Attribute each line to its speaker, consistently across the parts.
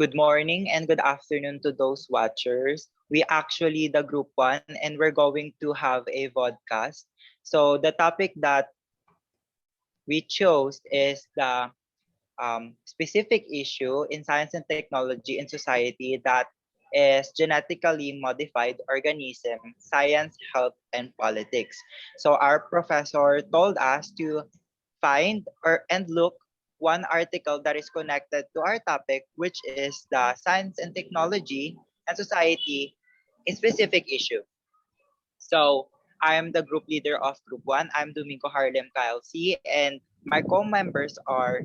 Speaker 1: Good morning and good afternoon to those watchers. We actually the group one and we're going to have a vodcast. So the topic that we chose is the specific issue in science and technology in society that is genetically modified organism, science, health, and politics. So our professor told us to find or and look one article that is connected to our topic, which is the science and technology and society a specific issue. So I am the group leader of Group 1. I'm Domingo Harlem Kyle C. And my co-members are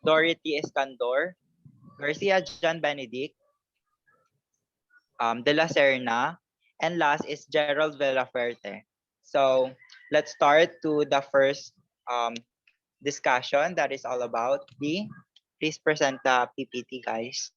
Speaker 1: Dorothy Escandor, Garcia John Benedict, De La Serna, and last is Gerald Villaferte. So let's start to the first um, discussion that is all about the, please present the PPT guys.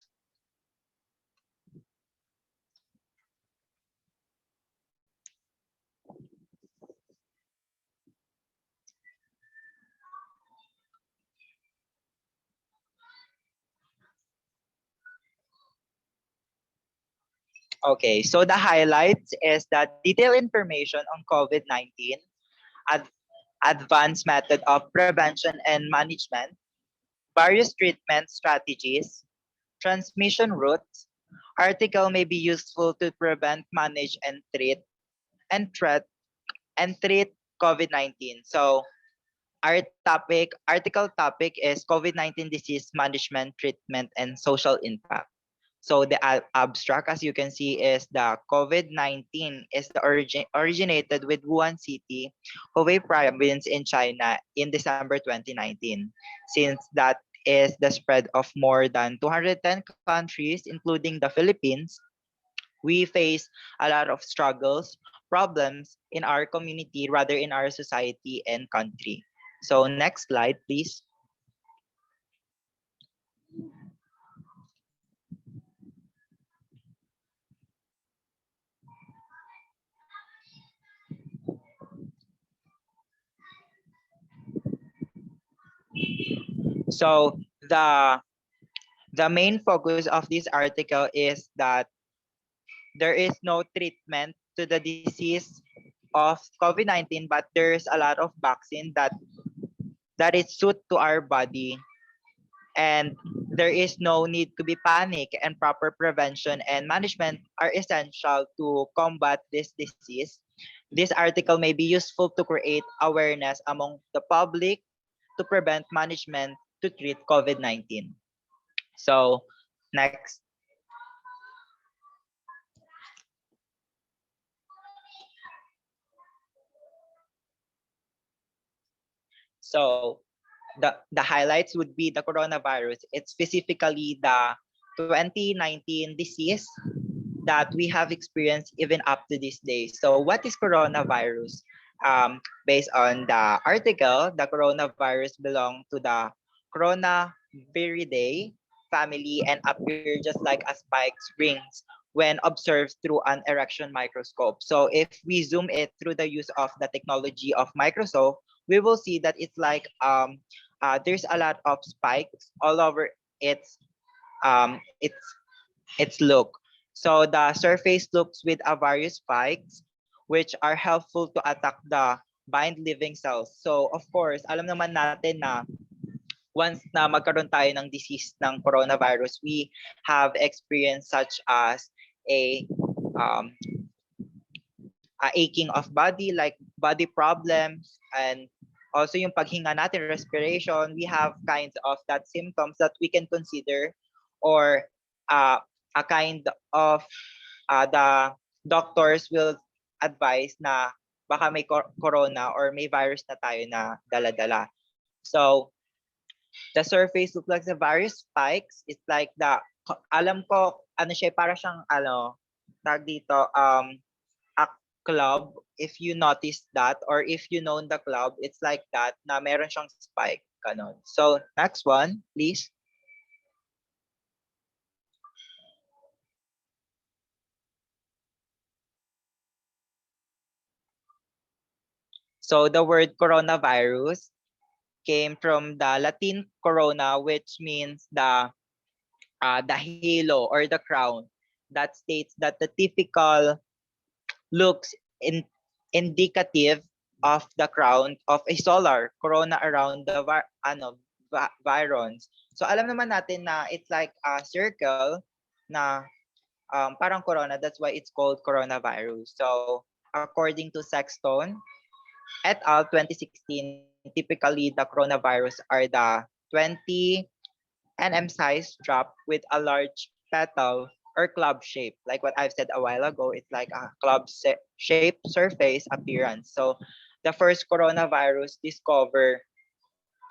Speaker 1: Okay, so the highlights is that detailed information on COVID-19, ad- advanced method of prevention and management, various treatment strategies, transmission routes, article may be useful to prevent, manage, and and treat treat COVID-19. So our article topic is COVID-19 disease management, treatment, and social impact. So the abstract, as you can see, is the COVID-19 is originated with Wuhan City, Hubei province in China in December 2019. Since that is the spread of more than 210 countries, including the Philippines, we face a lot of struggles, problems in our community, rather in our society and country. So next slide, please. So the main focus of this article is that there is no treatment to the disease of COVID-19, but there's a lot of vaccine that is suit to our body, and there is no need to be panic, and proper prevention and management are essential to combat this disease. This article may be useful to create awareness among the public to prevent management to treat COVID-19. So next. So the highlights would be the coronavirus. It's specifically the 2019 disease that we have experienced even up to this day. So what is coronavirus? Based on the article, the coronavirus belong to the Coronaviridae family and appear just like a spikes rings when observed through an erection microscope. So if we zoom it through the use of the technology of microscope, we will see that it's like there's a lot of spikes all over its um, its its look. So the surface looks with a various spikes which are helpful to attack the bind living cells. So of course, alam naman natin na once na magkaroon tayo ng disease ng coronavirus, we have experience such as a um, aching of body, like body problems, and also yung paghinga natin, respiration. We have kinds of that symptoms that we can consider, or a kind of the doctors will advise na baka may corona or may virus na tayo na dala-dala. So the surface looks like the various spikes. It's like alam ko, ano siya, para siyang, tag dito, a club, if you notice that, or if you know the club, it's like that, na meron siyang spike, ganon. So, next one, please. So, the word coronavirus came from the Latin corona, which means the the halo or the crown that states that the typical looks in indicative of the crown of a solar corona around the virons. So alam naman natin na it's like a circle na parang corona. That's why it's called coronavirus. So according to Sexton et al. 2016, typically the coronavirus are the 20 nm size drop with a large petal or club shape. Like what I've said a while ago, it's like a club shape surface appearance. So the first coronavirus discovered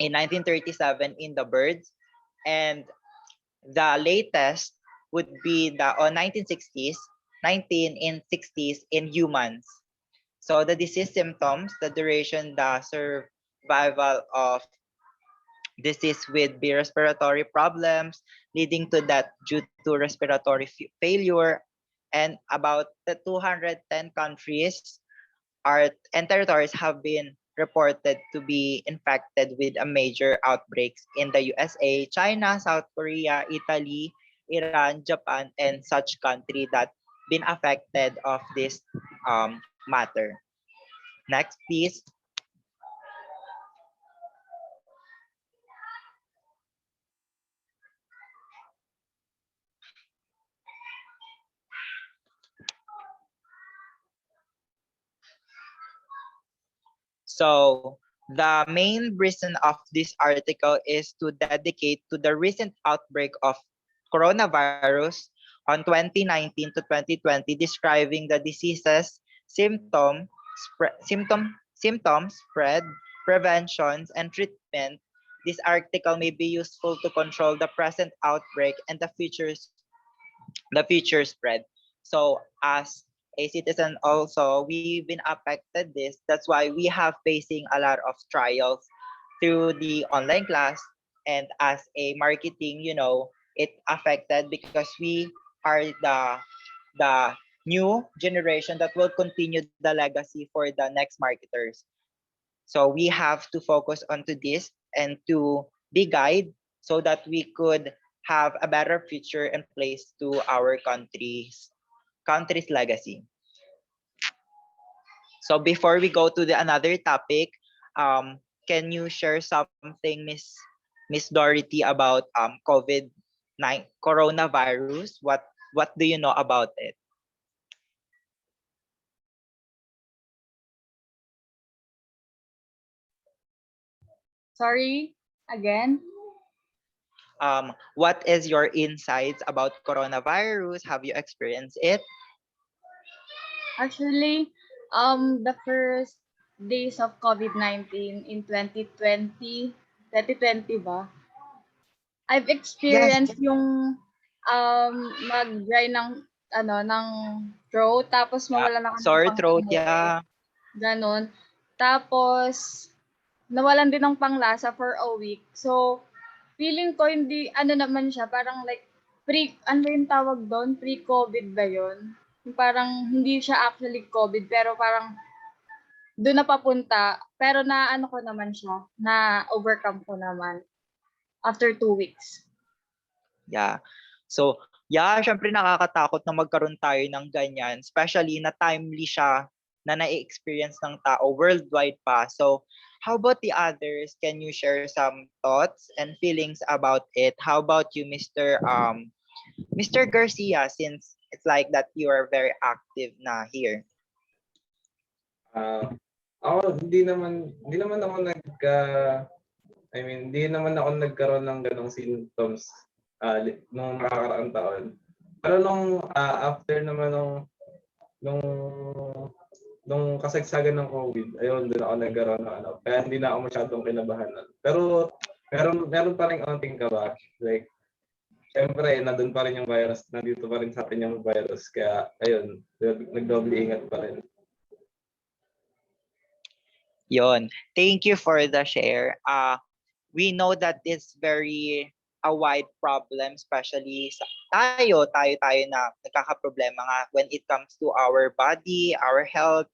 Speaker 1: in 1937 in the birds, and the latest would be the 1960s, 19 in 60s in humans. So the disease symptoms, the duration, the survival of disease with be respiratory problems, leading to death due to respiratory failure, and about the 210 countries are and territories have been reported to be infected with a major outbreaks in the USA, China, South Korea, Italy, Iran, Japan, and such country that been affected of this matter. Next, please. So the main reason of this article is to dedicate to the recent outbreak of coronavirus on 2019 to 2020, describing the diseases, symptoms, spread, preventions, and treatment. This article may be useful to control the present outbreak and the future spread. So as a citizen also, we've been affected this. That's why we have facing a lot of trials through the online class. And as a marketing, it affected because we are the new generation that will continue the legacy for the next marketers. So we have to focus onto this and to be guide so that we could have a better future and place to our country's legacy. So before we go to the another topic, can you share something, Miss Dorothy, about COVID-19 coronavirus? What do you know about it?
Speaker 2: Sorry, again.
Speaker 1: What is your insights about coronavirus? Have you experienced it?
Speaker 2: Actually, the first days of COVID-19 in 2020, 2020 ba? I've
Speaker 1: Yes.
Speaker 2: experienced yung mag-dry ng ng throat tapos
Speaker 1: Yeah.
Speaker 2: mawalan ako ng
Speaker 1: Sore throat,
Speaker 2: panghingi,
Speaker 1: yeah.
Speaker 2: gano'n. Tapos nawalan din ng panglasa for a week. So, feeling ko hindi ano naman siya, parang like ano ba yung tawag do'n, pre-COVID ba yun? Yung parang hindi siya actually COVID pero parang do'n na papunta, pero na-ano ko naman siya, na-overcome ko naman after 2 weeks.
Speaker 1: Yeah. So, yeah, syempre nakakatakot na magkaroon tayo ng ganyan, especially na timely siya na na-experience ng tao worldwide pa. So, how about the others? Can you share some thoughts and feelings about it? How about you, Mr. Garcia, since it's like that you are very active na here?
Speaker 3: Ah, Ako hindi naman ako I mean, hindi naman ako nagkaroon ng gano'ng symptoms nung nakakaraang taon. Pero after naman nung nung kasagsagan ng COVID, ayun doon ako nagkaroon ng kaya hindi na ako masyadong kinabahan. Pero meron pa ring onting kaba. Like, siyempre, nandun pa rin yung virus, nandito pa rin sa atin yung virus. Kaya, ayun, nagdoble ingat pa rin.
Speaker 1: Yon. Thank you for the share. We know that it's very a wide problem, especially tayo na nagkakaproblema nga when it comes to our body, our health,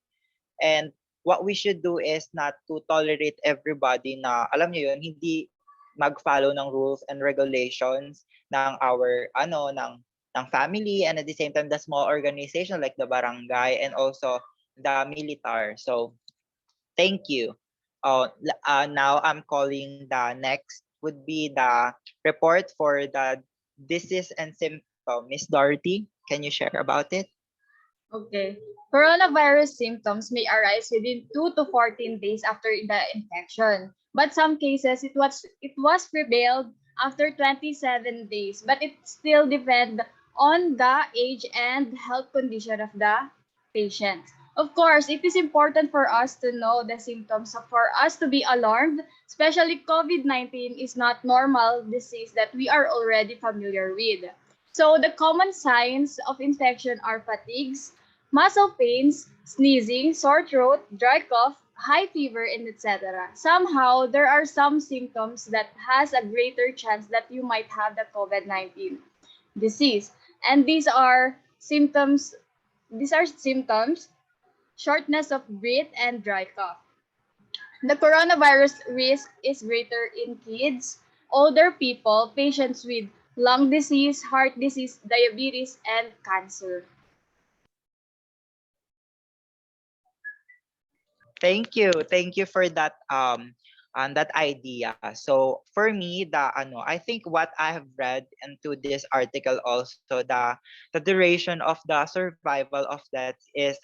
Speaker 1: and what we should do is not to tolerate everybody na, alam niyo yun, hindi mag-follow ng rules and regulations ng our ng family, and at the same time the small organization like the barangay and also the militar. So thank you. Now I'm calling the next would be the report for the disease and symptom. Miss Dorothy, can you share about it?
Speaker 2: Okay. Coronavirus symptoms may arise within 2 to 14 days after the infection. But some cases it was prevailed after 27 days, but it still depends on the age and health condition of the patient. Of course, it is important for us to know the symptoms for us to be alarmed, especially COVID-19 is not normal disease that we are already familiar with. So the common signs of infection are fatigues, muscle pains, sneezing, sore throat, dry cough, high fever, and etc. Somehow, there are some symptoms that has a greater chance that you might have the COVID-19 disease. And these are symptoms, shortness of breath and dry cough. The coronavirus risk is greater in kids, older people, patients with lung disease, heart disease, diabetes, and cancer.
Speaker 1: Thank you for that that idea. So for me, I think what I have read into this article also, the duration of the survival of that is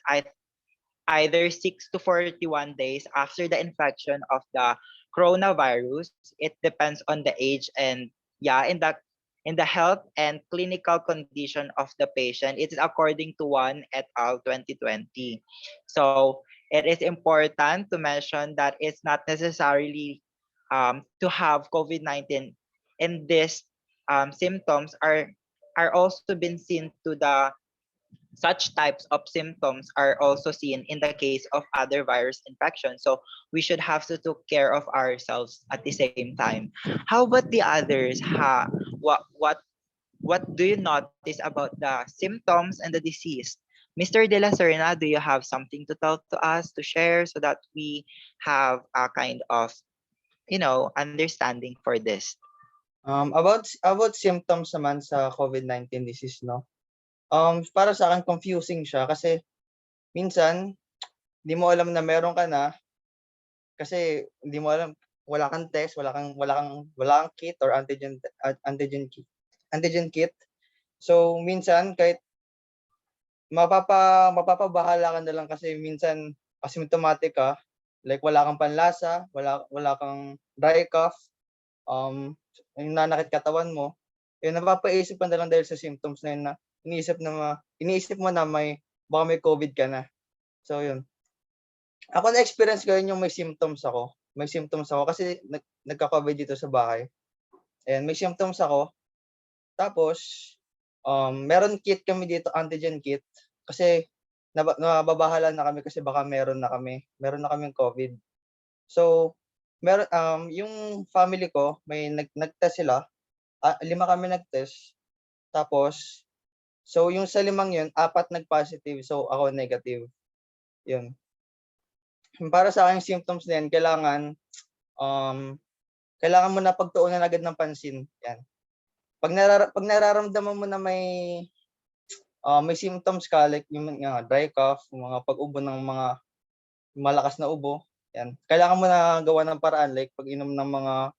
Speaker 1: either 6 to 41 days after the infection of the coronavirus. It depends on the age and yeah, in the health and clinical condition of the patient. It is according to one et al. 2020. So it is important to mention that it's not necessarily to have COVID-19, and these symptoms are also been seen to the such types of symptoms are also seen in the case of other virus infections. So we should have to take care of ourselves at the same time. How about the others? What do you notice about the symptoms and the disease? Mr. De La Serna, do you have something to tell to us to share so that we have a kind of understanding for this?
Speaker 4: About symptoms naman sa COVID-19 disease, no? Para sa akin confusing siya kasi minsan hindi mo alam na meron ka na kasi hindi mo alam, wala kang test, wala kang kit or antigen kit. So minsan kahit mapapabahala ka na lang kasi minsan asymptomatic ka, like wala kang panlasa, wala kang dry cough, yung nanakit katawan mo, yun napapaisip ka na lang dahil sa symptoms na yun na iniisip mo na baka may COVID ka na. So yun. Ako na-experience ko yun yung may symptoms ako. May symptoms ako kasi nagka-COVID dito sa bahay. And may symptoms ako. Tapos, meron kit kami dito, antigen kit. Kasi nababahala na kami kasi baka meron na kaming COVID. So, yung family ko, may nag-test sila. 5 kami nag-test. Tapos, so yung sa 5 yun, 4 nag-positive. So, ako negative. Yun. Para sa akin, symptoms na yan, kailangan mo na pagtuunan agad ng pansin. Yan. Pag nararamdaman mo na may symptoms ka, like yung dry cough, mga pag-ubo ng mga malakas na ubo, yan. Kailangan mo na gawa ng paraan, like pag-inom ng mga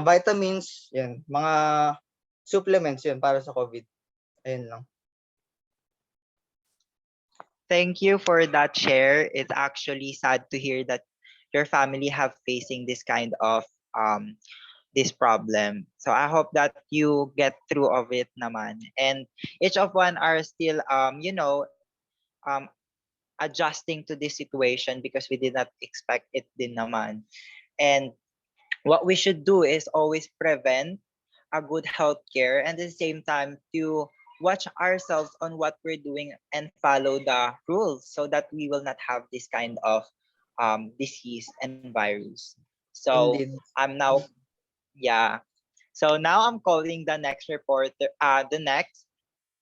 Speaker 4: vitamins, yan, mga supplements yun para sa COVID. Ayun lang.
Speaker 1: Thank you for that share. It's actually sad to hear that your family have facing this kind of this problem. So I hope that you get through of it naman. And each of one are still um adjusting to this situation because we did not expect it din naman. And what we should do is always prevent a good health care, and at the same time to watch ourselves on what we're doing and follow the rules so that we will not have this kind of disease and virus. So
Speaker 4: Indeed.
Speaker 1: I'm now yeah. So now I'm calling the next reporter the next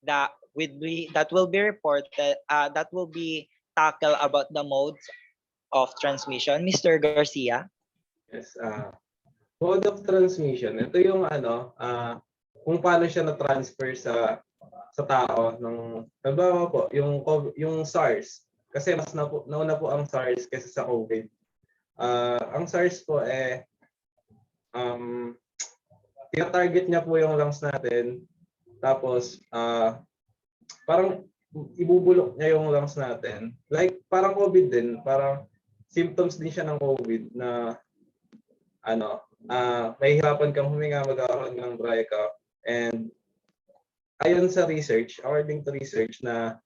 Speaker 1: that will be reported that will be tackle about the modes of transmission. Mr. Garcia.
Speaker 3: Yes. Mode of transmission. Ito yung kung paano siya na-transfer sa tao ng halimbawa po, yung SARS. Kasi nauna po ang SARS kaysa sa COVID. Ang SARS po tina-target niya po yung lungs natin. Tapos parang ibubulok niya yung lungs natin. Like parang COVID din, parang symptoms din siya ng COVID na mahihirapan kang huminga, magkakaroon ng dry cough. And ayon sa research, according to research na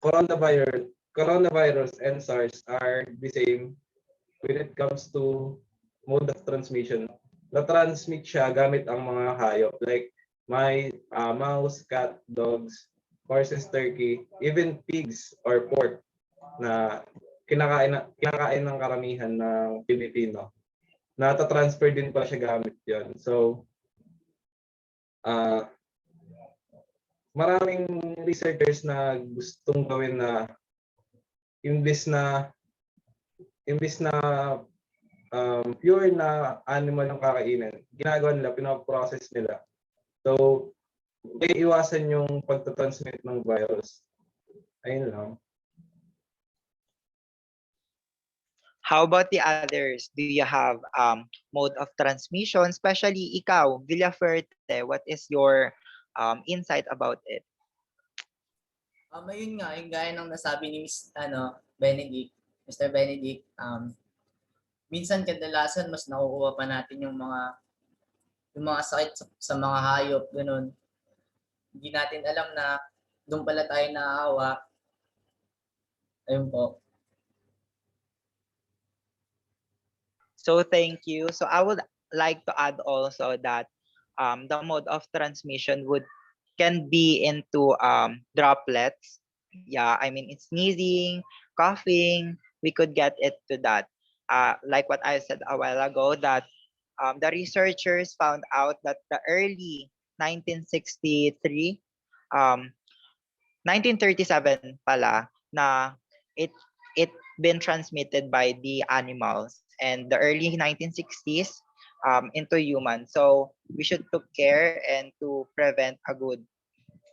Speaker 3: coronavirus and SARS are the same when it comes to mode of transmission. Na-transmit siya gamit ang mga hayop like may mouse, cat, dogs, horses, turkey, even pigs or pork na kinakain ng karamihan ng Pilipino. Nata-transfer din pa siya gamit 'yon. So maraming researchers na gustong gawin na imbis na pure na animal ang kakainin, ginagawa nila, pinoprocess nila. So, may iwasan yung pagtatransmit ng virus. Ayun lang.
Speaker 1: How about the others? Do you have mode of transmission? Especially ikaw, Villaferte, what is your insight about it?
Speaker 5: Ayun nga, yung gaya ng nasabi ni Benedict, Mr. Benedict, minsan kadalasan mas nakukuha pa natin yung mga sakit sa mga hayop, ganun. Hindi natin alam na doon pala tayo naaawa. Ayun po.
Speaker 1: So thank you. So I would like to add also that the mode of transmission can be into droplets. Yeah, I mean it's sneezing, coughing. We could get it to that. Like what I said a while ago, that the researchers found out that the early 1963, 1937 pala, na it been transmitted by the animals, and the early 1960s into humans. So we should take care and to prevent a good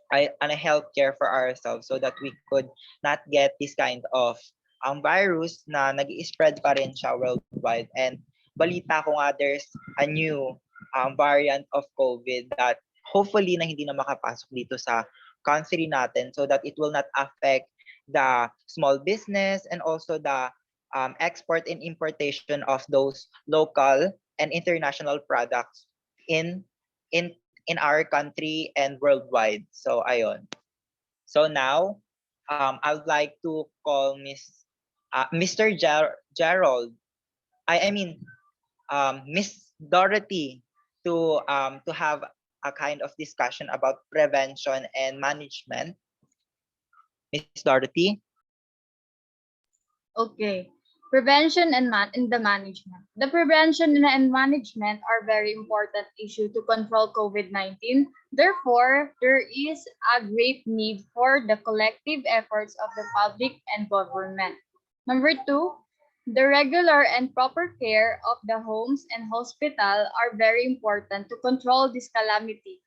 Speaker 1: and a health care for ourselves so that we could not get this kind of virus na nag-spread pa rin siya worldwide. And balita ko nga there's a new variant of COVID that hopefully na hindi na makapasok dito sa country natin, so that it will not affect the small business and also the export and importation of those local and international products in our country and worldwide. So ayon. So now I would like to call Mr. Gerald. I mean Miss Dorothy to have a kind of discussion about prevention and management. Miss Dorothy.
Speaker 2: Okay. Prevention and the management. The prevention and management are very important issue to control COVID-19. Therefore, there is a great need for the collective efforts of the public and government. Number two, the regular and proper care of the homes and hospital are very important to control this calamity.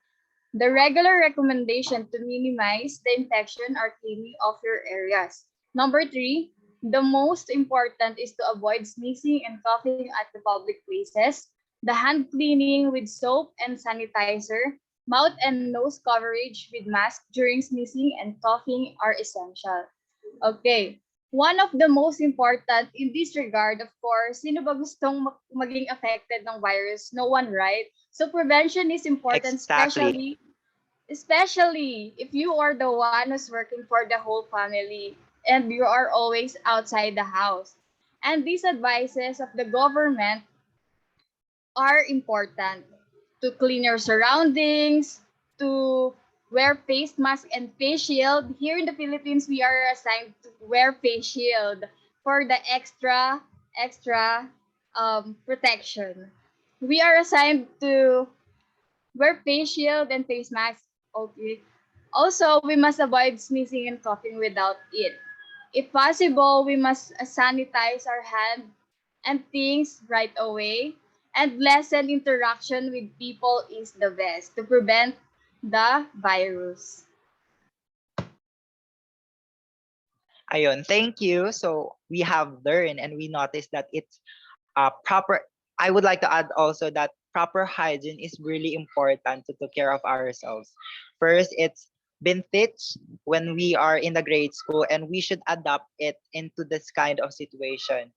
Speaker 2: The regular recommendation to minimize the infection or cleaning of your areas. Number three, the most important is to avoid sneezing and coughing at the public places. The hand cleaning with soap and sanitizer, mouth and nose coverage with mask during sneezing and coughing are essential. Okay. One of the most important in this regard, of course, sino ba gustong maging affected ng virus? No one, right? So prevention is important,
Speaker 1: Exactly.
Speaker 2: especially if you are the one who's working for the whole family and you are always outside the house. And these advices of the government are important: to clean your surroundings, to wear face mask and face shield. Here in the Philippines, we are assigned to wear face shield for the extra protection. We are assigned to wear face shield and face mask. Okay. Also, we must avoid sneezing and coughing without it. If possible, we must sanitize our hand and things right away, and lessen interaction with people is the best to prevent the virus.
Speaker 1: Ayun, thank you. So we have learned and we noticed that it's proper. I would like to add also that proper hygiene is really important to take care of ourselves. First, it's been teach when we are in the grade school, and we should adapt it into this kind of situation.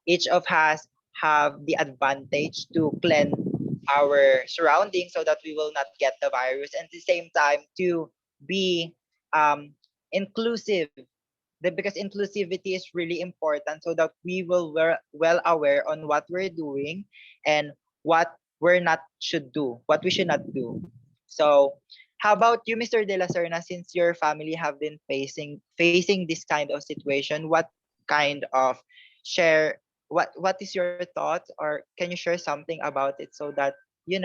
Speaker 1: Each of us have the advantage to cleanse our surroundings so that we will not get the virus, and at the same time to be inclusive, because inclusivity is really important so that we will well aware on what we're doing and what what we should not do. So how about you, Mr. De La Serna, since your family have been facing this kind of situation, what kind of share what is your thoughts, or can you share something about it so that we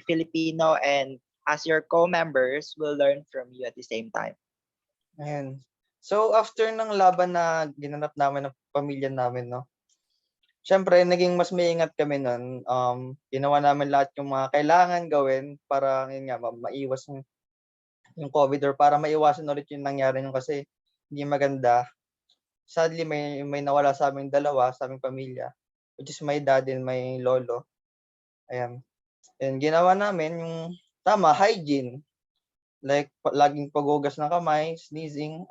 Speaker 1: Filipino and as your co-members will learn from you at the same time?
Speaker 4: Ayan. So after ng laban na ginanap namin ng pamilya namin, no, siyempre naging mas maingat kami nun. Ginawa namin lahat yung mga kailangan gawin para yun nga, maiwas yung COVID, or para maiwasan ulit yung nangyari nyo, kasi hindi maganda. Sadly, may nawala sa aming dalawa, sa aming pamilya, which is my dad and my lolo. Ayan. And ginawa namin yung tama, hygiene. Like, laging paghugas ng kamay, sneezing,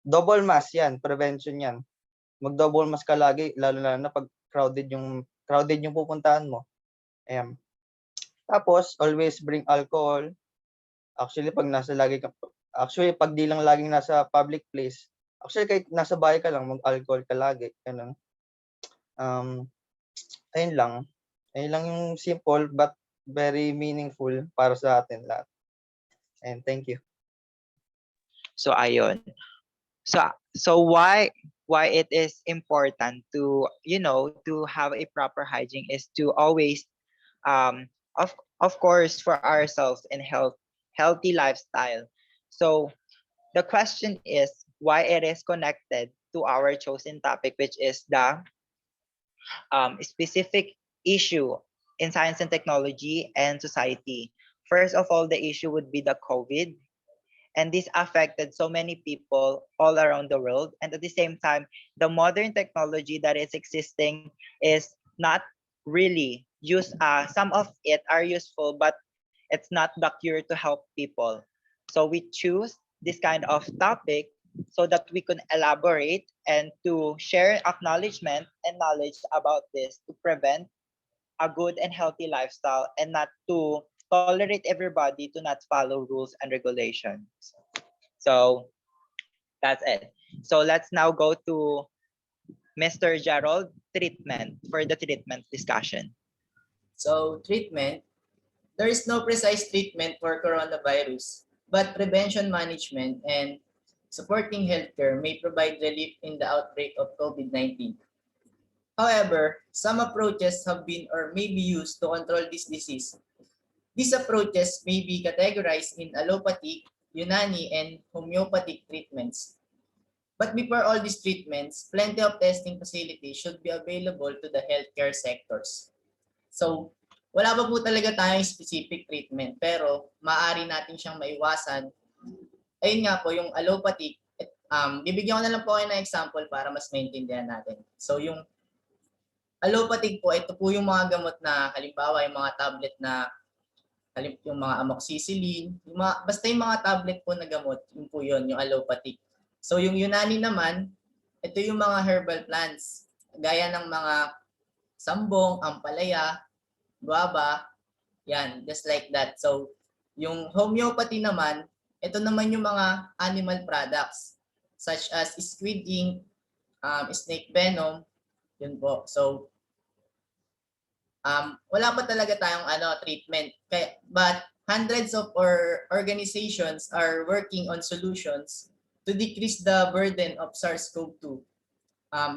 Speaker 4: double mask yan, prevention yan. Mag-double mask ka lagi, lalo na pag crowded yung pupuntahan mo. Ayan. Tapos, always bring alcohol. Actually, pag di lang laging nasa public place, actually, kahit nasa bahay ka lang, mag-alcohol ka lagi. Ganun. Ayun lang. Ayun lang yung simple but very meaningful para sa atin lahat. And thank you.
Speaker 1: So ayun. So why it is important to to have a proper hygiene is to always um of course for ourselves and healthy lifestyle. So the question is why it is connected to our chosen topic, which is the specific issue in science and technology and society. First of all, the issue would be the COVID, and this affected so many people all around the world. And at the same time, the modern technology that is existing is not really used. Some of it are useful, but it's not the cure to help people. So we choose this kind of topic so that we can elaborate and to share acknowledgement and knowledge about this to prevent a good and healthy lifestyle, and not to tolerate everybody to not follow rules and regulations. So that's it. So let's now go to Mr. Gerald, treatment, for the treatment discussion.
Speaker 5: So treatment, there is no precise treatment for coronavirus, but prevention management and supporting healthcare may provide relief in the outbreak of COVID-19. However, some approaches have been or may be used to control this disease. These approaches may be categorized in allopathic, Unani, and homeopathic treatments. But before all these treatments, plenty of testing facilities should be available to the healthcare sectors. So, wala pa po talaga tayong specific treatment, pero maaari natin siyang maiwasan. Ayun nga po, yung allopathic, bibigyan ko na lang po kayo ng example para mas maintindihan natin. So, yung allopathic po, ito po yung mga gamot na halimbawa yung mga tablet na yung mga amoxicillin, basta yung mga tablet po na gamot, yun po yun, yung allopathic. So yung Unani naman, ito yung mga herbal plants, gaya ng mga sambong, ampalaya, guava, yan, just like that. So yung homeopathy naman, ito naman yung mga animal products, such as squid ink, snake venom, yun po. So wala pa talaga tayong treatment. But hundreds of organizations are working on solutions to decrease the burden of SARS-CoV-2,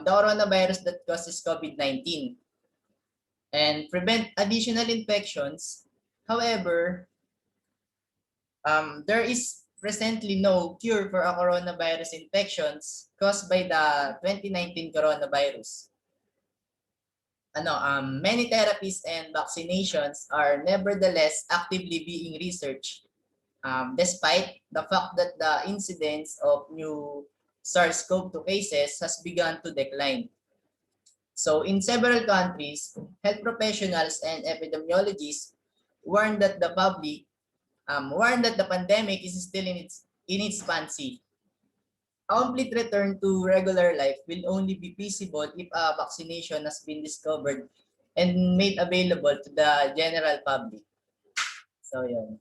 Speaker 5: the coronavirus that causes COVID-19, and prevent additional infections. However, there is presently no cure for a coronavirus infections caused by the 2019 coronavirus. many therapies and vaccinations are nevertheless actively being researched, despite the fact that the incidence of new SARS-CoV-2 cases has begun to decline. So in several countries, health professionals and epidemiologists warn that the public warn that the pandemic is still in its infancy. A complete return to regular life will only be feasible if a vaccination has been discovered and made available to the general public. So yun.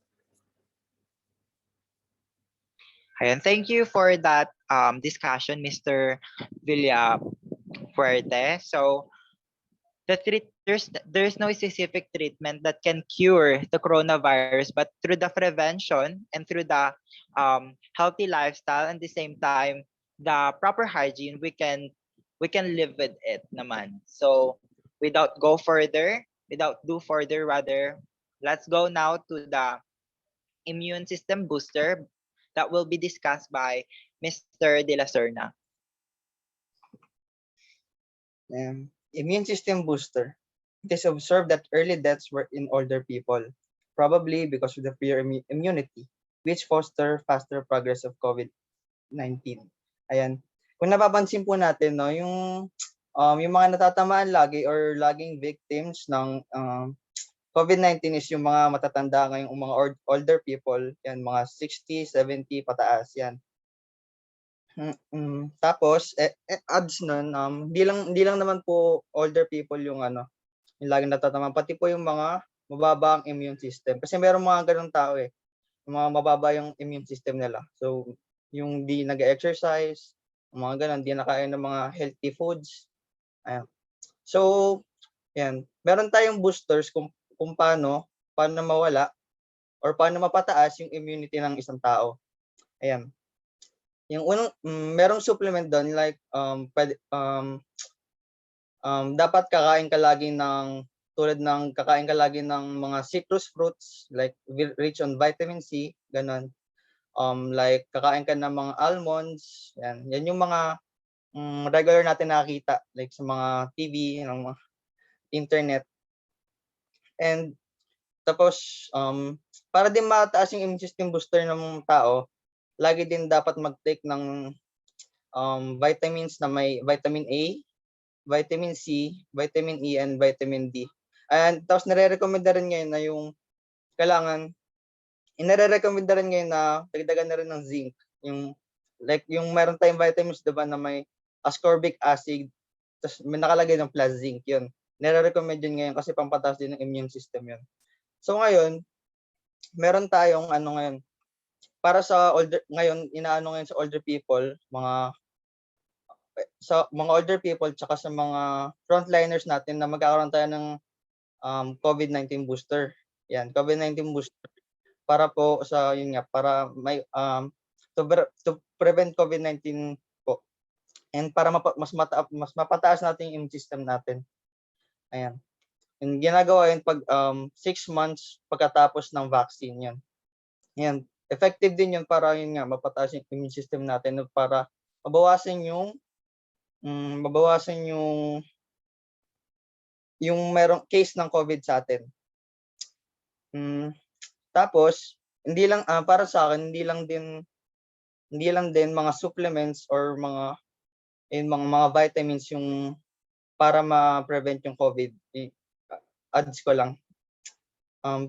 Speaker 1: Ayan, thank you for that discussion, Mr. Villafuerte. So there's no specific treatment that can cure the coronavirus, but through the prevention and through the healthy lifestyle, and the same time the proper hygiene, we can live with it naman. So without do further, rather, let's go now to the immune system booster that will be discussed by Mr. De La Serna.
Speaker 4: Immune system booster. It is observed that early deaths were in older people, probably because of the fear immunity, which foster faster progress of COVID-19. Ayan. Kung napapansin po natin, no, yung mga natatamaan lagi or laging victims ng COVID-19 is yung mga matatanda ngayong mga older people, yan, mga 60, 70 pataas yan. Tapos adds nun, hindi lang naman po older people yung yung laging natatamaan, pati po yung mga mababa ang immune system. Kasi merong mga ganung tao yung mga mababa yung immune system nila. So, yung di nag-exercise, mga ganun, di nakain ng mga healthy foods. Ayan. So, yan. Meron tayong boosters kung paano mawala or paano mapataas yung immunity ng isang tao. Ayan. Yung unang merong supplement doon, like dapat kakain ka lagi ng mga citrus fruits, like rich on vitamin C, ganun. Like kakain ka ng mga almonds, yan yung mga regular natin nakikita, like sa mga TV, ng mga internet. And tapos para din mataas yung immune system booster ng tao, lagi din dapat mag-take ng vitamins na may vitamin A, vitamin C, vitamin E, and vitamin D. And tapos nare-recommend na rin ngayon na na dagdagan na rin ng zinc. Yung meron tayong vitamins, diba, na may ascorbic acid, tapos may nakalagay ng plus zinc, yun. Nare-recommend yun ngayon kasi pampataas din ng immune system yun. So ngayon, meron tayong ngayon, para sa inaano ngayon sa older people, mga older people, tsaka sa mga frontliners natin na magkakaroon tayo ng COVID-19 booster. Yan, COVID-19 booster para po sa para may to prevent COVID-19 po. And para mas mapataas natin yung immune system natin. Ayan. And ginagawa yun pag 6 months pagkatapos ng vaccine yan. Yan. Effective din yun para mapataas yung immune system natin para mabawasan yung merong case ng COVID sa atin. Tapos hindi lang para sa akin, hindi lang din mga supplements or mga vitamins yung para ma-prevent yung COVID. Adds ko lang.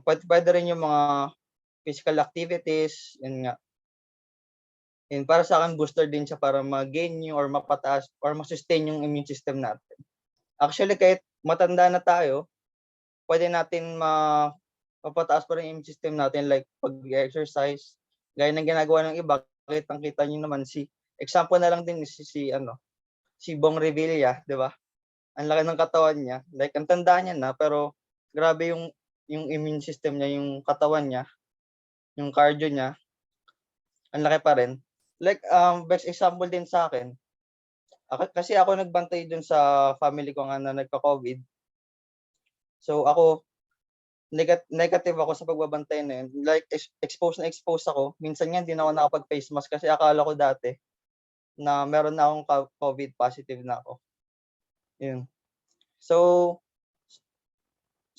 Speaker 4: Pwede rin yung mga physical activities, yun nga. And para sa akin, booster din siya para ma-gain or mapataas or ma-sustain yung immune system natin. Actually, kahit matanda na tayo, pwede natin mapataas pa rin yung immune system natin, like pag-exercise. Gaya ng ginagawa ng iba, kita nyo naman example na lang din si Bong Revilla, di ba? Ang laki ng katawan niya. Like, ang tanda niya na, pero grabe yung immune system niya, yung katawan niya, yung cardio niya, ang laki pa rin. Like, best example din sa akin, kasi ako nagbantay dun sa family ko nga na nagka-COVID. So, ako, negative ako sa pagbabantay na yun. Like, exposed ako. Minsan nga, hindi na ako nakapag-face mask kasi akala ko dati na meron na akong COVID positive na ako. Yun. So,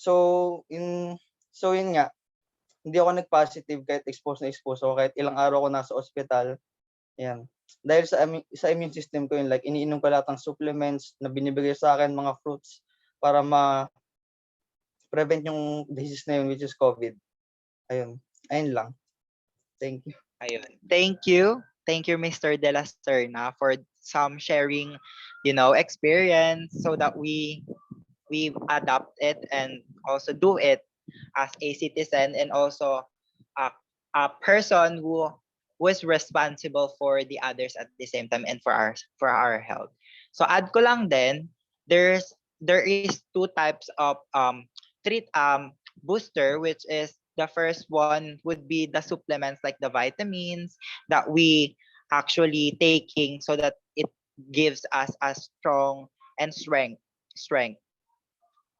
Speaker 4: So, yun nga, hindi ako nag-positive kahit expose ako, kahit ilang araw ako nasa ospital. Yan. Dahil sa immune system ko yun, like iniinom ko lahat ng supplements na binibigay sa akin, mga fruits, para ma-prevent yung disease na yun, which is COVID. Ayun. Ayun lang. Thank you.
Speaker 1: Ayun. Thank you. Thank you, Mr. De La Serna, for some sharing, experience so that we adapt it and also do it as a citizen and also a, a person who is responsible for the others at the same time and for our health. So add ko lang din, there is two types of treat booster, which is the first one would be the supplements like the vitamins that we actually taking so that it gives us a strong and strength.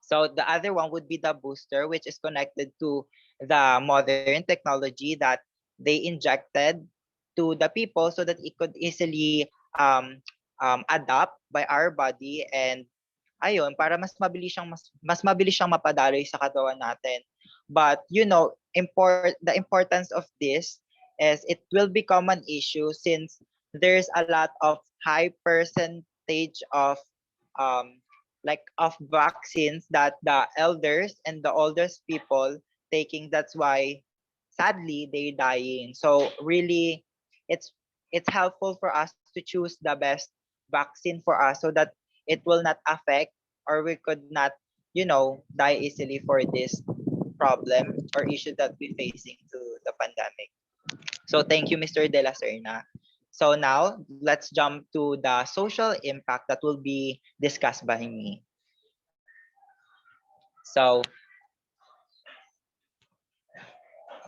Speaker 1: So the other one would be the booster, which is connected to the modern technology that they injected to the people so that it could easily adapt by our body and ayun para mas mabilis siyang mapadaloy sa katawan natin. But the importance of this is it will become an issue since there's a lot of high percentage of um of vaccines that the elders and the oldest people taking. That's why sadly they're dying. So really it's helpful for us to choose the best vaccine for us so that it will not affect or we could not die easily for this problem or issue that we're facing to the pandemic. So thank you, Mr. De La Serna. So now let's jump to the social impact that will be discussed by me. So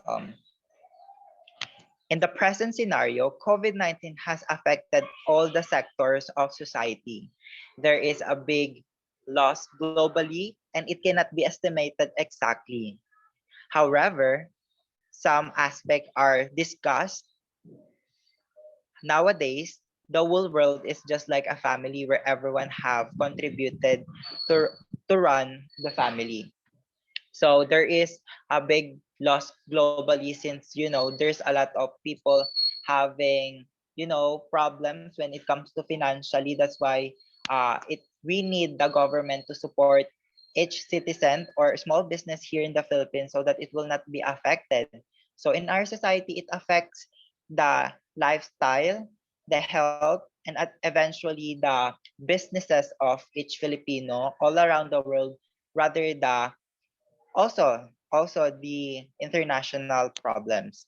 Speaker 1: um, in the present scenario, COVID-19 has affected all the sectors of society. There is a big loss globally and it cannot be estimated exactly. However, some aspects are discussed. Nowadays, the whole world is just like a family where everyone have contributed to, to run the family. So there is a big loss globally since there's a lot of people having problems when it comes to financially. That's why it we need the government to support each citizen or small business here in the Philippines so that it will not be affected. So in our society, it affects the lifestyle, the health, and eventually the businesses of each Filipino all around the world, rather also the international problems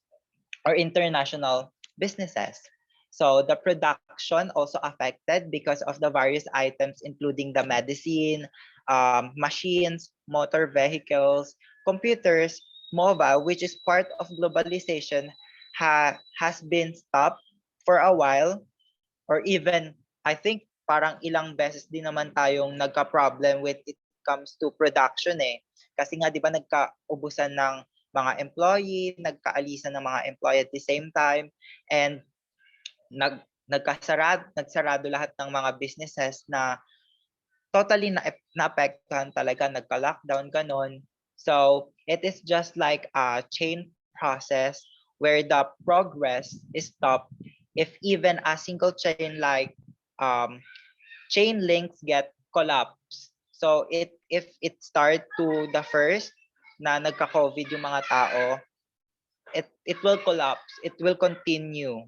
Speaker 1: or international businesses. So the production also affected because of the various items, including the medicine, machines, motor vehicles, computers, mobile, which is part of globalization, has been stopped for a while, or even I think parang ilang beses din naman tayong nagka-problem with it comes to production eh. Kasi nga 'di ba nagkaubusan ng mga employee, nagkaalisan ng mga employee at the same time, and nagsarado lahat ng mga businesses na totally naapektuhan talaga, nagka-lockdown ganon. So it is just like a chain process where the progress is stopped if even a single chain like chain links get collapsed. So if it start to the first na nagka-COVID yung mga tao, it will collapse. It will continue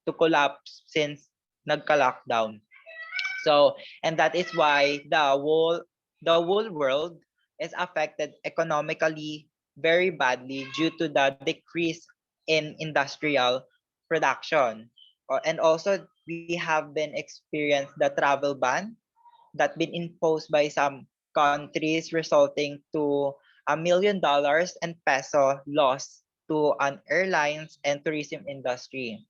Speaker 1: to collapse since nagka-lockdown. So, and that is why the whole world is affected economically very badly due to the decrease in industrial production. And also we have been experienced the travel ban that been imposed by some countries, resulting to $1 million and peso loss to an airlines and tourism industry.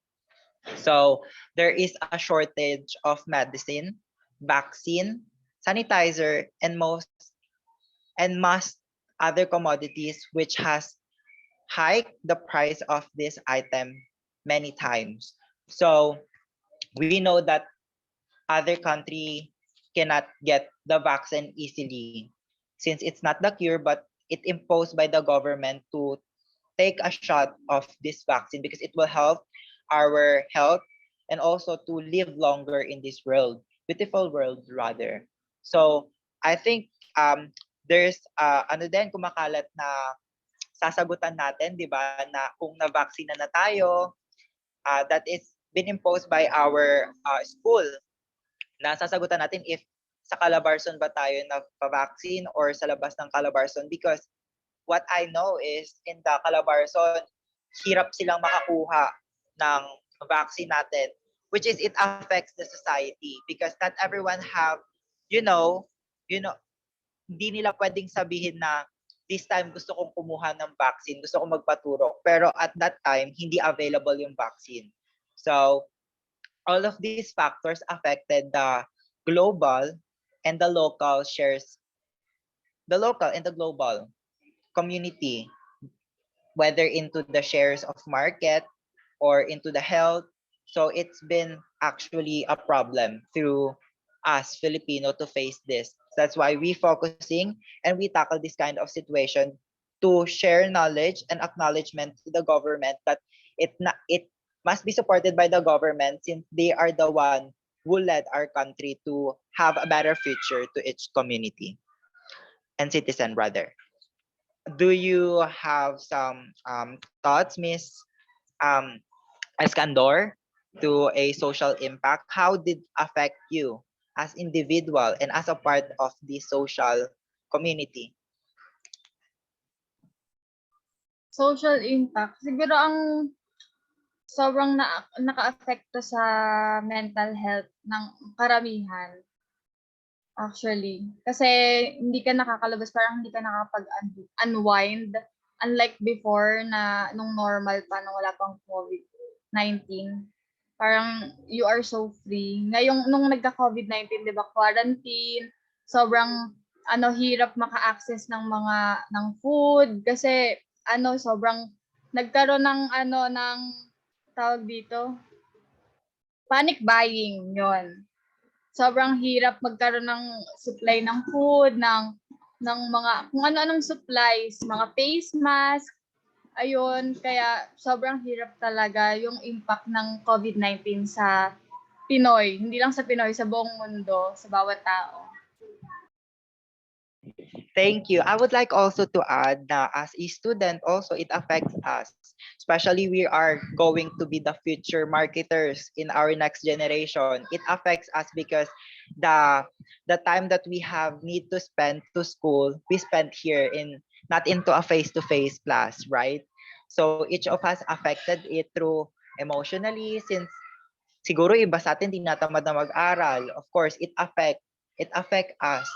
Speaker 1: So there is a shortage of medicine, vaccine, sanitizer, and most other commodities, which has hiked the price of this item many times. So we know that other country cannot get the vaccine easily since it's not the cure, but it imposed by the government to take a shot of this vaccine because it will help our health and also to live longer in this world, beautiful world rather. So I think there's ano din kumakalat na sasagutan natin, 'di ba, na kung na-vaccine na tayo, that is been imposed by our school na sasagutan natin if sa Calabarzon ba tayo nagpa-vaccine or sa labas ng Calabarzon because what I know is in the Calabarzon, hirap silang makakuha ng vaccine natin, which is it affects the society because not everyone have, you know, hindi nila pwedeng sabihin na this time gusto kong kumuha ng vaccine, gusto kong magpaturok, pero at that time, hindi available yung vaccine. So, all of these factors affected the global and the local shares, the local and the global community, whether into the shares of market or into the health. So it's been actually a problem through us Filipino to face this. That's why we focusing and we tackle this kind of situation to share knowledge and acknowledgement to the government that it must be supported by the government since they are the one who led our country to have a better future to each community and citizen rather. Do you have some thoughts, Miss um, Escandor, to a social impact? How did affect you as individual and as a part of the social community?
Speaker 2: Social impact. Siguro ang sobrang naka-apekto sa mental health ng karamihan. Actually. Kasi hindi ka nakakalabas, parang hindi ka nakapag-unwind. Unlike before na nung normal pa, nung wala pang COVID-19. Parang you are so free. Ngayong nung nagka-COVID-19, 'di ba, quarantine, sobrang hirap maka-access ng food kasi sobrang nagkaroon ng tawag dito, panic buying, 'yon. Sobrang hirap magkaroon ng supply ng food, ng mga kung ano-anong supplies, mga face mask, ayun, kaya sobrang hirap talaga yung impact ng COVID-19 sa Pinoy. Hindi lang sa Pinoy, sa buong mundo, sa bawat tao.
Speaker 1: Thank you. I would like also to add that as a student also it affects us. Especially we are going to be the future marketers in our next generation. It affects us because the time that we have need to spend to school, we spend here in not into a face-to-face class, right? So each of us affected it through emotionally since siguro iba sa atin tinatamad na mag-aral. Of course, it affect us.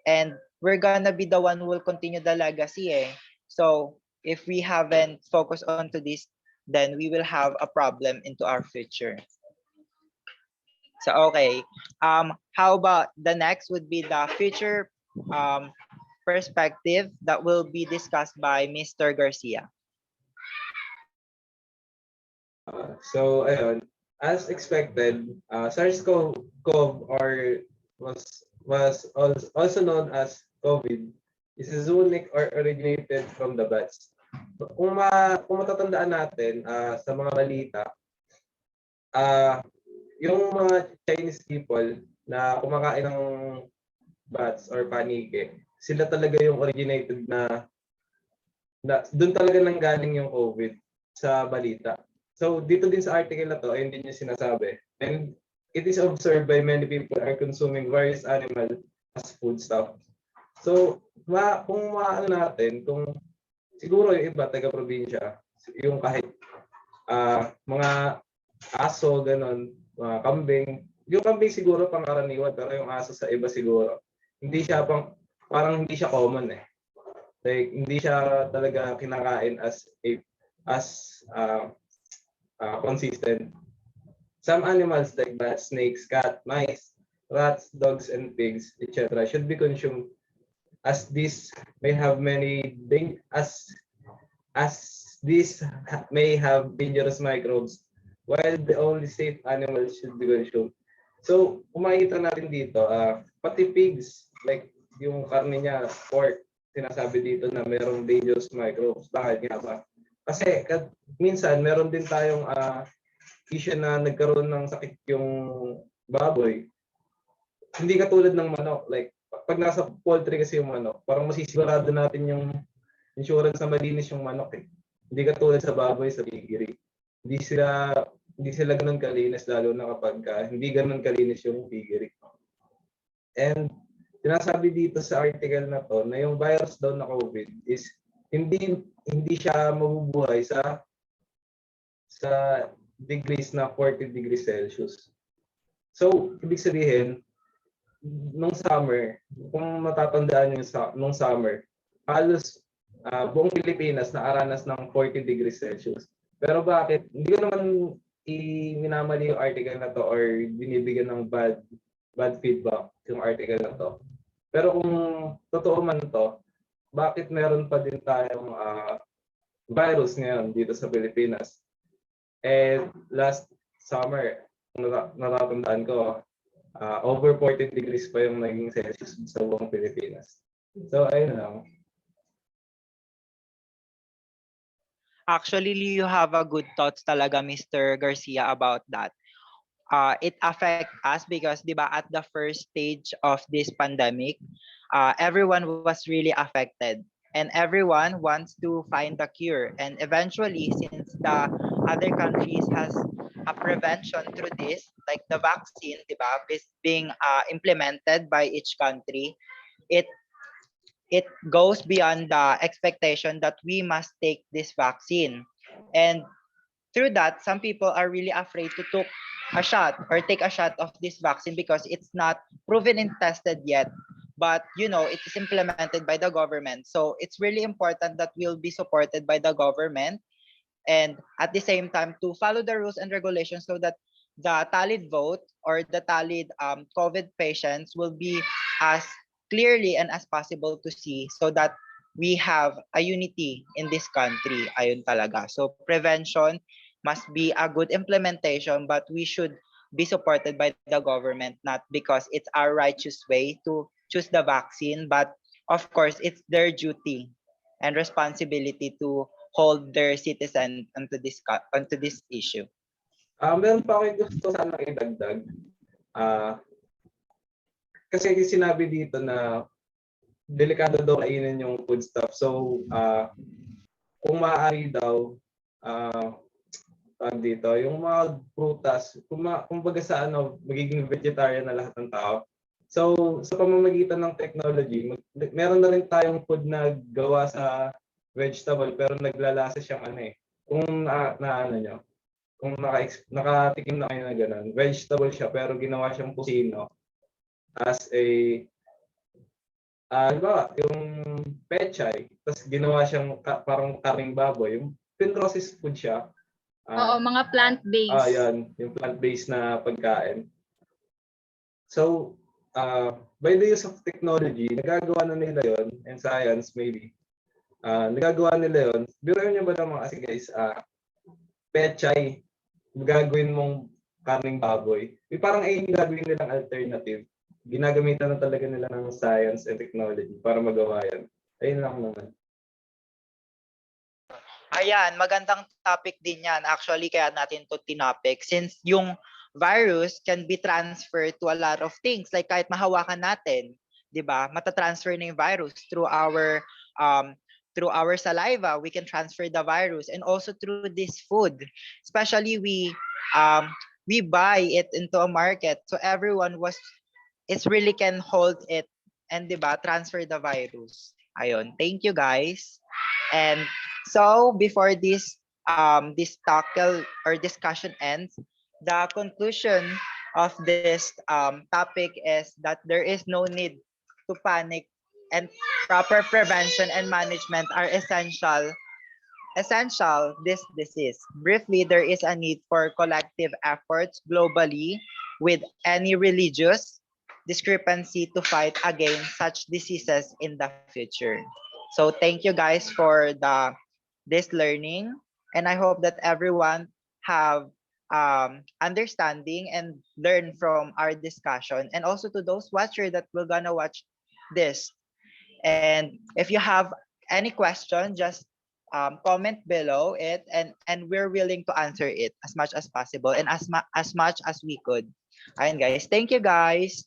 Speaker 1: And we're gonna be the one who will continue the legacy eh. So if we haven't focused on to this, then we will have a problem into our future. So okay, how about the next would be the future perspective that will be discussed by Mr. Garcia.
Speaker 3: So ayun, as expected, SARS-CoV or also known as COVID is a zoonotic or originated from the bats. Kung matatandaan natin sa mga balita, yung mga Chinese people na kumakain ng bats or panike, sila talaga yung originated na doon talaga nanggaling yung COVID sa balita. So dito din sa article na to, ayun din yung sinasabi. And it is observed by many people are consuming various animal as food stuff. So kung maano natin, kung siguro yung iba taga-probinsya, yung kahit mga aso, ganon, mga kambing. Yung kambing siguro pangkaraniwan, pero yung aso sa iba siguro, hindi siya parang hindi siya common eh. Like, hindi siya talaga kinakain as consistent. Some animals like bats, snakes, cat, mice, rats, dogs, and pigs, etc. should be consumed as these may have may have dangerous microbes, while the only safe animals should be consumed. So, kung makikita natin dito, pati pigs, like yung karne niya, pork, sinasabi dito na merong dangerous microbes. Bakit nga ba? Kasi minsan meron din tayong issue na nagkaroon ng sakit yung baboy. Hindi katulad ng manok. Like, pag nasa poultry kasi yung manok, parang masisigurado natin yung insurance na malinis yung manok eh. Hindi katulad sa baboy, sa piggery. Hindi sila hindi sila ganoon kalinis lalo na kapag hindi ganoon kalinis yung piggery. And sinasabi dito sa article na to na yung virus daw na COVID is hindi siya mabubuhay sa degrees na 40 degrees Celsius. So, ibig sabihin, nung summer, kung matatandaan niyo nung summer, halos buong Pilipinas nakaranas ng 40 degrees Celsius. Pero bakit? Hindi ko naman minamali yung article na to or binibigyan ng bad feedback yung article na to. Pero kung totoo man to, bakit meron pa din tayong virus ngayon dito sa Pilipinas? And last summer, natatandaan ko, over 40 degrees pa yung naging Celsius sa buong Pilipinas. So, ayun lang.
Speaker 1: Actually, you have a good thoughts talaga, Mr. Garcia, about that. It affects us because, di ba, at the first stage of this pandemic, everyone was really affected. And everyone wants to find the cure. And eventually, since the other countries has a prevention through this, like the vaccine, di ba, is being implemented by each country, it it goes beyond the expectation that we must take this vaccine. And through that, some people are really afraid to take a shot or take a shot of this vaccine because it's not proven and tested yet. But it is implemented by the government. So it's really important that we'll be supported by the government and at the same time to follow the rules and regulations so that the tallied vote or the tallied COVID patients will be as clearly and as possible to see so that we have a unity in this country. Ayun talaga. So prevention must be a good implementation, but we should be supported by the government, not because it's our righteous way to choose the vaccine, but of course, it's their duty and responsibility to hold their citizen onto this issue.
Speaker 3: Meron pa ako gusto sanang idagdag. Kasi sinabi dito na delikado daw kainin yung foodstuff. So, kung maaari daw, dito, yung mga prutas, kumbaga sa magiging vegetarian na lahat ng tao. So, sa pamamagitan ng technology, meron na rin tayong food na gawa sa vegetable pero naglalasa siyang kung kung nakatikim na kayo na gano'n, vegetable siya pero ginawa siyang pusino as diba, yung pechay, tapos ginawa siyang parang karning baboy, yung processed food siya.
Speaker 2: Oo, mga plant-based.
Speaker 3: Yan, yung plant-based na pagkain. So, by the use of technology, nagagawa na nila yon and science maybe. Nagagawa nila yon. Biruin niyo ba naman kasi guys, pechay, gagawin mong karning baboy. Parang yung gagawin nilang alternative. Ginagamitan na talaga nila ng science and technology para magawa yan. Ayun lang naman.
Speaker 1: Ayan, magandang topic din yan. Actually, kaya natin to tinapik since yung virus can be transferred to a lot of things. Like kahit mahawakan natin, 'di ba? Matatransfer na yung virus through our saliva. We can transfer the virus and also through this food. Especially we buy it into a market so everyone really can hold it and 'di ba, transfer the virus. Ayun. Thank you guys. And so before this tackle or discussion ends, the conclusion of this topic is that there is no need to panic and proper prevention and management are essential this disease. Briefly, there is a need for collective efforts globally with any religious discrepancy to fight against such diseases in the future. So thank you guys for this learning, and I hope that everyone have understanding and learn from our discussion, and also to those watcher that will gonna watch this. And if you have any question, just comment below it, and we're willing to answer it as much as possible and as much as we could. Ayun guys, thank you guys.